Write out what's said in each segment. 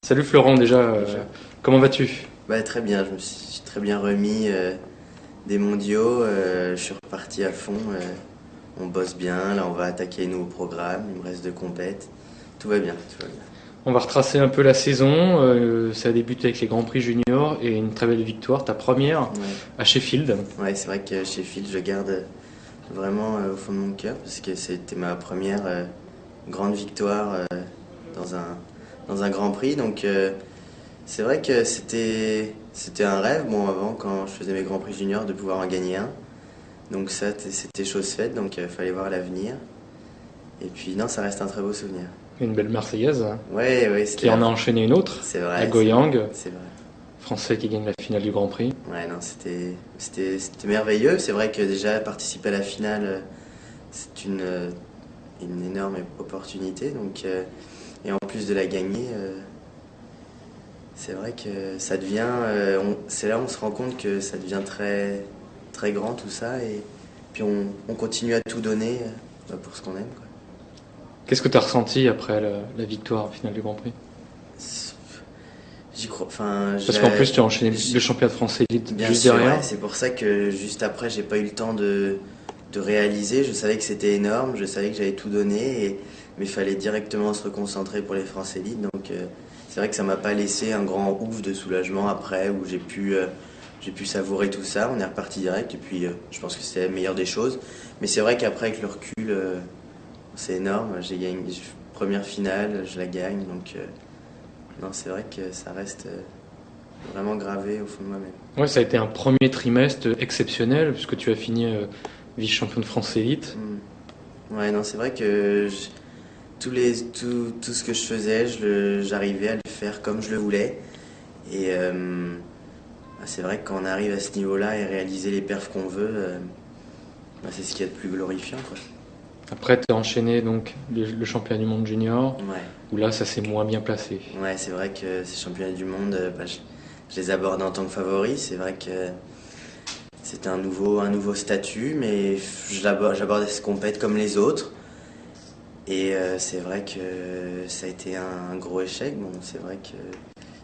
Salut Florent, déjà, comment vas-tu? Très bien, je me suis très bien remis des mondiaux, je suis reparti à fond, on bosse bien, là on va attaquer les nouveaux programmes, il me reste deux compètes, tout va bien, tout va bien. On va retracer un peu la saison. Ça a débuté avec les Grands Prix juniors et une très belle victoire, ta première Ouais, à Sheffield. ouais, c'est vrai que chez Phil, je garde vraiment au fond de mon cœur parce que c'était ma première grande victoire dans dans un Grand Prix, donc c'est vrai que c'était un rêve, bon avant quand je faisais mes Grands Prix juniors de pouvoir en gagner un, donc ça c'était chose faite, donc il fallait voir l'avenir. Et puis non, ça reste un très beau souvenir. Une belle Marseillaise, hein, Ouais, ouais, qui en a enchaîné une autre c'est à vrai, c'est vrai, Goyang, c'est vrai. Français qui gagne la finale du Grand Prix. Ouais, non, c'était merveilleux. C'est vrai que déjà participer à la finale, c'est une énorme opportunité. Donc, et en plus de la gagner, c'est vrai que ça devient, c'est là où on se rend compte que ça devient très, très grand tout ça. Et puis on continue à tout donner pour ce qu'on aime, quoi. Qu'est-ce que tu as ressenti après la victoire en finale du Grand Prix? J'y crois, enfin, Parce qu'en plus, tu as enchaîné le j'ai- championnat de France élite bien juste sûr, ouais, derrière. c'est pour ça que juste après, j'ai pas eu le temps de réaliser. Je savais que c'était énorme, je savais que j'avais tout donné, mais il fallait directement se reconcentrer pour les France Élites. Donc, c'est vrai que ça m'a pas laissé un grand ouf de soulagement après, où j'ai pu savourer tout ça. On est reparti direct, et puis je pense que c'est la meilleure des choses. Mais c'est vrai qu'après, avec le recul, c'est énorme. J'ai gagné première finale, je la gagne, donc non, c'est vrai que ça reste vraiment gravé au fond de moi-même. Ouais, ça a été un premier trimestre exceptionnel puisque tu as fini vice-champion de France élite. Ouais, non, c'est vrai que tout ce que je faisais, j'arrivais à le faire comme je le voulais. Et c'est vrai que quand on arrive à ce niveau-là et réaliser les perfs qu'on veut, c'est ce qu'il y a de plus glorifiant, quoi. Après, tu as enchaîné donc le championnat du monde junior, Ouais, où là, ça s'est moins bien placé. ouais, c'est vrai que ces championnats du monde, je les aborde en tant que favori. C'est vrai que c'est un nouveau statut, mais j'aborde ces compètes comme les autres. Et c'est vrai que ça a été un gros échec. Bon, c'est vrai que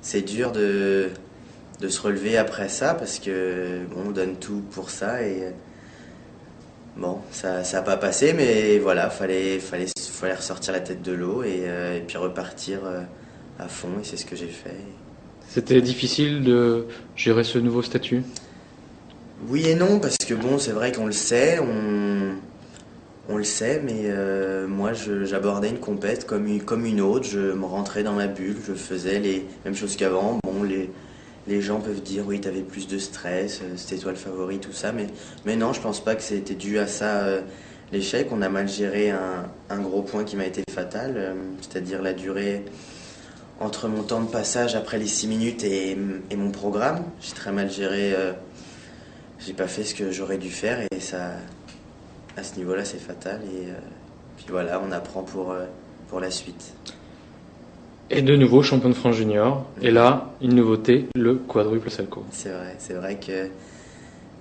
c'est dur de se relever après ça parce que bon, on donne tout pour ça et bon, ça a pas passé, mais voilà, fallait ressortir la tête de l'eau et puis repartir à fond et c'est ce que j'ai fait. C'était difficile de gérer ce nouveau statut. Oui et non parce que bon, c'est vrai qu'on le sait, on le sait, mais moi j'abordais une compète comme une autre, je me rentrais dans ma bulle, je faisais les mêmes choses qu'avant. Bon, les gens peuvent dire oui, t'avais plus de stress, c'était toi le favori, tout ça, mais non, je pense pas que c'était dû à ça l'échec. On a mal géré un gros point qui m'a été fatal, c'est-à-dire la durée entre mon temps de passage après les 6 minutes et mon programme. J'ai très mal géré, j'ai pas fait ce que j'aurais dû faire et ça, à ce niveau-là, c'est fatal. Et puis voilà, on apprend pour la suite. Et de nouveau champion de France junior. Et Ouais, là, une nouveauté, le quadruple salto. c'est vrai que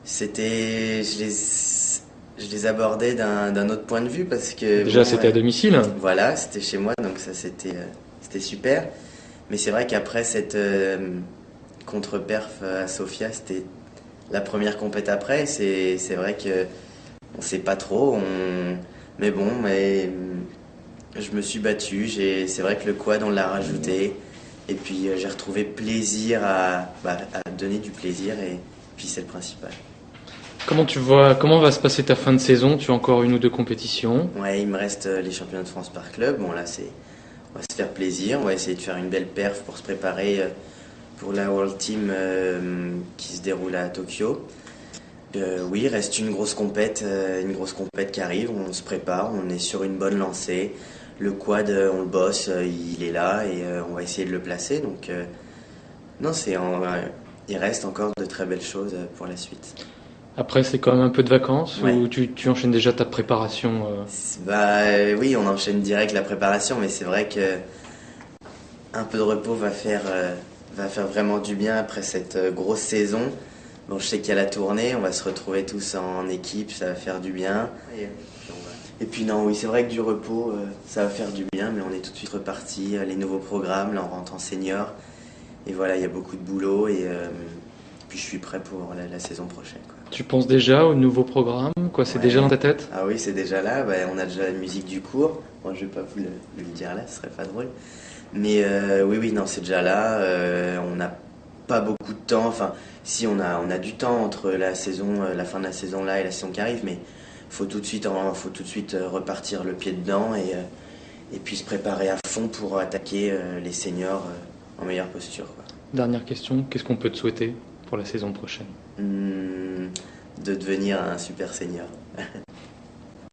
c'était, je les abordais d'un autre point de vue parce que Déjà, bon, c'était à domicile. voilà, c'était chez moi, donc ça c'était super. Mais c'est vrai qu'après cette contre-perf à Sofia, c'était la première compète après. C'est vrai que on sait pas trop, mais bon, mais je me suis battu. C'est vrai que le quad on l'a rajouté. Et puis j'ai retrouvé plaisir à donner du plaisir et puis c'est le principal. Comment tu vois, comment va se passer ta fin de saison? Tu as encore une ou deux compétitions. Ouais, il me reste les championnats de France par club. Bon là on va se faire plaisir. On va essayer de faire une belle perf pour se préparer pour la World Team qui se déroule à Tokyo. Oui, il reste une grosse compète qui arrive. On se prépare, on est sur une bonne lancée. Le quad, on le bosse, il est là et on va essayer de le placer. Donc non, il reste encore de très belles choses pour la suite. Après, c'est quand même un peu de vacances Ouais. ou tu enchaînes déjà ta préparation Oui, on enchaîne direct la préparation, mais c'est vrai que un peu de repos va faire vraiment du bien après cette grosse saison. Bon, je sais qu'il y a la tournée, on va se retrouver tous en équipe, ça va faire du bien. Et puis non, oui, c'est vrai que du repos, ça va faire du bien, mais on est tout de suite reparti. Les nouveaux programmes, là on rentre en senior. Et voilà, il y a beaucoup de boulot et puis je suis prêt pour la saison prochaine, quoi. Tu penses déjà au nouveau programme, quoi, c'est déjà dans Ouais. ta tête? Ah oui, c'est déjà là. Bah, on a déjà la musique du cours. Bon, je vais pas vous le dire là, ce serait pas drôle. Mais oui, oui, non, c'est déjà là. On n'a pas beaucoup de temps. Enfin, si on a du temps entre la saison, la fin de la saison là et la saison qui arrive, mais faut tout de suite repartir le pied dedans et puis se préparer à fond pour attaquer les seniors en meilleure posture, quoi. Dernière question, qu'est-ce qu'on peut te souhaiter pour la saison prochaine? De devenir un super senior.